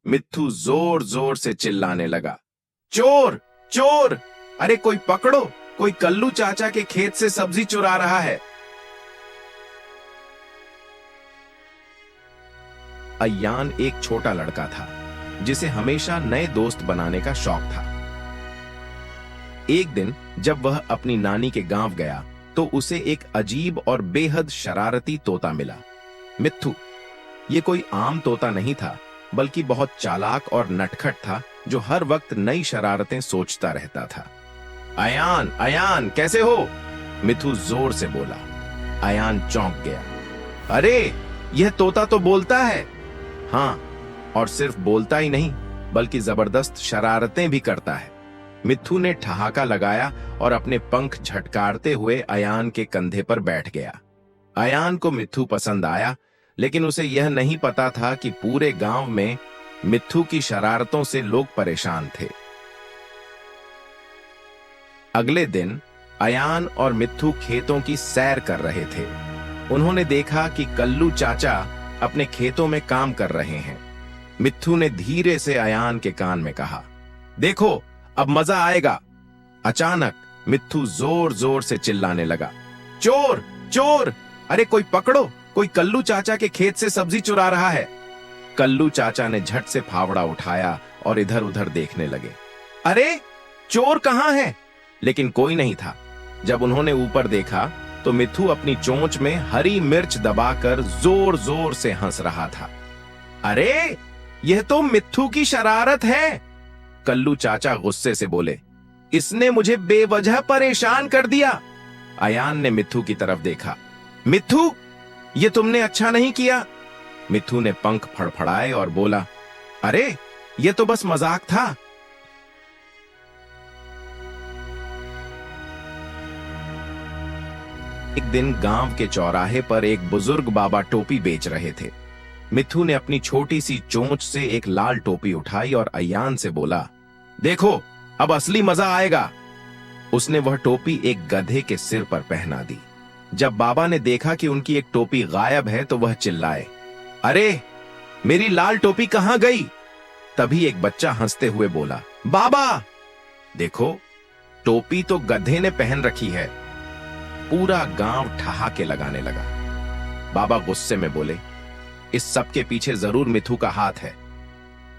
मिट्ठू जोर जोर से चिल्लाने लगा, चोर चोर, अरे कोई पकड़ो, कोई कल्लू चाचा के खेत से सब्जी चुरा रहा है। अय्यान एक छोटा लड़का था जिसे हमेशा नए दोस्त बनाने का शौक था। एक दिन जब वह अपनी नानी के गांव गया तो उसे एक अजीब और बेहद शरारती तोता मिला। मिट्ठू ये कोई आम तोता नहीं था, बल्कि बहुत चालाक और नटखट था जो हर वक्त नई शरारतें सोचता रहता था। अयान अयान कैसे हो? मिट्ठू जोर से बोला। अयान चौंक गया। अरे यह तोता तो बोलता है। हाँ, और सिर्फ बोलता ही नहीं बल्कि जबरदस्त शरारतें भी करता है। मिट्ठू ने ठहाका लगाया और अपने पंख झटकारते हुए अयान के कंधे पर बैठ गया। अयान को मिट्ठू पसंद आया, लेकिन उसे यह नहीं पता था कि पूरे गांव में मिट्ठू की शरारतों से लोग परेशान थे। अगले दिन अयान और मिट्ठू खेतों की सैर कर रहे थे। उन्होंने देखा कि कल्लू चाचा अपने खेतों में काम कर रहे हैं। मिट्ठू ने धीरे से अयान के कान में कहा, देखो अब मजा आएगा। अचानक मिट्ठू जोर जोर से चिल्लाने लगा, चोर चोर, अरे कोई पकड़ो, कोई कल्लू चाचा के खेत से सब्जी चुरा रहा है। कल्लू चाचा ने झट से फावड़ा उठाया और इधर उधर देखने लगे। अरे चोर कहां है? लेकिन कोई नहीं था। जब उन्होंने ऊपर देखा तो मिट्ठू अपनी चोंच में हरी मिर्च दबाकर जोर जोर से हंस रहा था। अरे यह तो मिट्ठू की शरारत है। कल्लू चाचा गुस्से से बोले, इसने मुझे बेवजह परेशान कर दिया। अयान ने मिट्ठू की तरफ देखा। मिट्ठू ये तुमने अच्छा नहीं किया। मिट्ठू ने पंख फड़फड़ाए और बोला, अरे ये तो बस मजाक था। एक दिन गांव के चौराहे पर एक बुजुर्ग बाबा टोपी बेच रहे थे। मिट्ठू ने अपनी छोटी सी चोंच से एक लाल टोपी उठाई और अय्यान से बोला, देखो अब असली मजा आएगा। उसने वह टोपी एक गधे के सिर पर पहना दी। जब बाबा ने देखा कि उनकी एक टोपी गायब है तो वह चिल्लाए, अरे मेरी लाल टोपी कहां गई? तभी एक बच्चा हंसते हुए बोला, बाबा देखो टोपी तो गधे ने पहन रखी है। पूरा गांव ठहाके लगाने लगा। बाबा गुस्से में बोले, इस सब के पीछे जरूर मिट्ठू का हाथ है।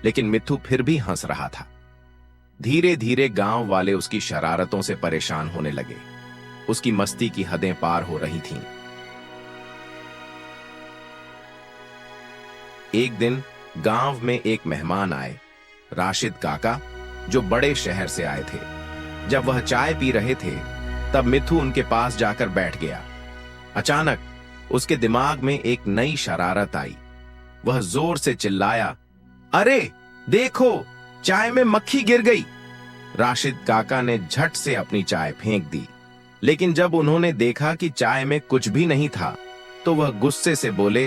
लेकिन मिट्ठू फिर भी हंस रहा था। धीरे धीरे गांव वाले उसकी शरारतों से परेशान होने लगे। उसकी मस्ती की हदें पार हो रही थीं। एक दिन गांव में एक मेहमान आए, राशिद काका, जो बड़े शहर से आए थे। जब वह चाय पी रहे थे तब मिट्ठू उनके पास जाकर बैठ गया। अचानक उसके दिमाग में एक नई शरारत आई। वह जोर से चिल्लाया, अरे देखो चाय में मक्खी गिर गई। राशिद काका ने झट से अपनी चाय फेंक दी, लेकिन जब उन्होंने देखा कि चाय में कुछ भी नहीं था तो वह गुस्से से बोले,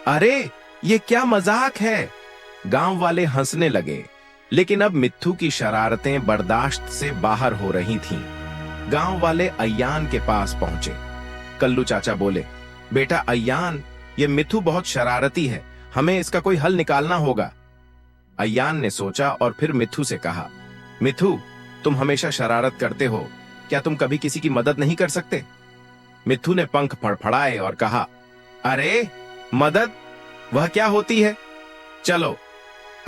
अरे ये क्या मजाक है। गांव वाले हंसने लगे, लेकिन अब मिट्ठू की शरारतें बर्दाश्त से बाहर हो रही थीं। गांव वाले अय्यान के पास पहुंचे। कल्लू चाचा बोले, बेटा अय्यान, ये मिट्ठू बहुत शरारती है, हमें इसका कोई हल निकालना होगा। अय्यान ने सोचा और फिर मिट्ठू से कहा, मिट्ठू तुम हमेशा शरारत करते हो, क्या तुम कभी किसी की मदद नहीं कर सकते? मिट्ठू ने पंख फड़फड़ाए और कहा, अरे मदद, वह क्या होती है? चलो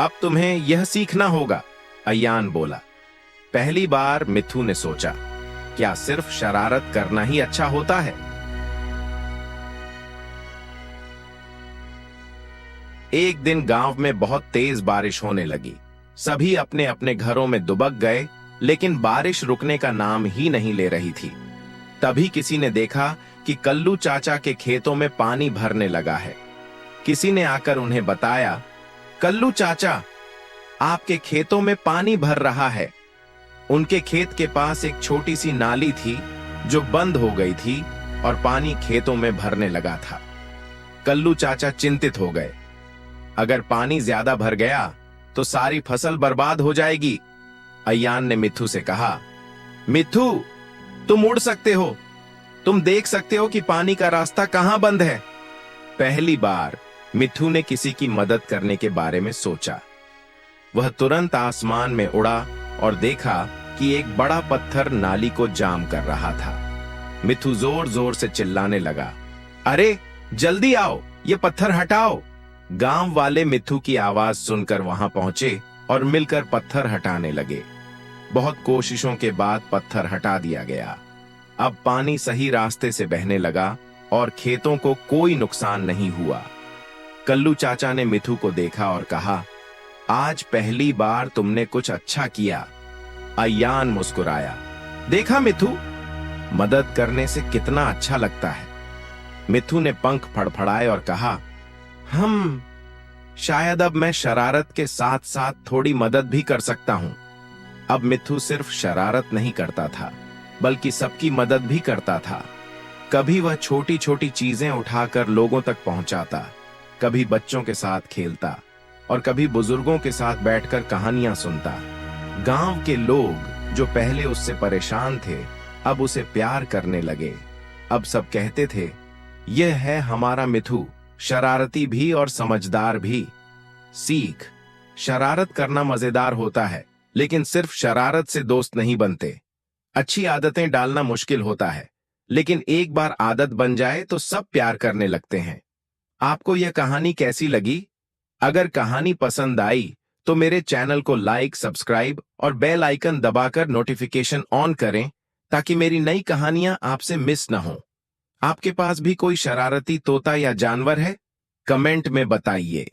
अब तुम्हें यह सीखना होगा। अय्यान बोला। पहली बार मिट्ठू ने सोचा, क्या सिर्फ शरारत करना ही अच्छा होता है? एक दिन गांव में बहुत तेज बारिश होने लगी। सभी अपने अपने घरों में दुबक गए, लेकिन बारिश रुकने का नाम ही नहीं ले रही थी। तभी किसी ने देखा कि कल्लू चाचा के खेतों में पानी भरने लगा है। किसी ने आकर उन्हें बताया, कल्लू चाचा, आपके खेतों में पानी भर रहा है। उनके खेत के पास एक छोटी सी नाली थी जो बंद हो गई थी और पानी खेतों में भरने लगा था। कल्लू चाचा चिंतित हो गए। अगर पानी ज्यादा भर गया तो सारी फसल बर्बाद हो जाएगी। अय्यान ने मिट्ठू से कहा, मिट्ठू तुम उड़ सकते हो, तुम देख सकते हो कि पानी का रास्ता कहां बंद है। पहली बार मिट्ठू ने किसी की मदद करने के बारे में सोचा। वह तुरंत आसमान में उड़ा और देखा कि एक बड़ा पत्थर नाली को जाम कर रहा था। मिथु जोर जोर से चिल्लाने लगा, अरे जल्दी आओ, ये पत्थर हटाओ। गांव वाले मिथु की आवाज सुनकर वहां पहुंचे और मिलकर पत्थर हटाने लगे। बहुत कोशिशों के बाद पत्थर हटा दिया गया। अब पानी सही रास्ते से बहने लगा और खेतों को कोई नुकसान नहीं हुआ। कल्लू चाचा ने मिथु को देखा और कहा, आज पहली बार तुमने कुछ अच्छा किया। अयान मुस्कुराया, देखा मिथु, मदद करने से कितना अच्छा लगता है। मिथु ने पंख फड़फड़ाए और कहा, शायद अब मैं शरारत के साथ साथ थोड़ी मदद भी कर सकता हूं। अब मिथु सिर्फ शरारत नहीं करता था, बल्कि सबकी मदद भी करता था। कभी वह छोटी छोटी चीजें उठाकर लोगों तक पहुंचाता, कभी बच्चों के साथ खेलता और कभी बुजुर्गों के साथ बैठकर कहानियां सुनता। गांव के लोग जो पहले उससे परेशान थे, अब उसे प्यार करने लगे। अब सब कहते थे, यह है हमारा मिथु, शरारती भी और समझदार भी। सीख, शरारत करना मजेदार होता है, लेकिन सिर्फ शरारत से दोस्त नहीं बनते। अच्छी आदतें डालना मुश्किल होता है, लेकिन एक बार आदत बन जाए तो सब प्यार करने लगते हैं। आपको यह कहानी कैसी लगी? अगर कहानी पसंद आई तो मेरे चैनल को लाइक, सब्सक्राइब और बेल आइकन दबाकर नोटिफिकेशन ऑन करें, ताकि मेरी नई कहानियां आपसे मिस न हो। आपके पास भी कोई शरारती तोता या जानवर है? कमेंट में बताइए।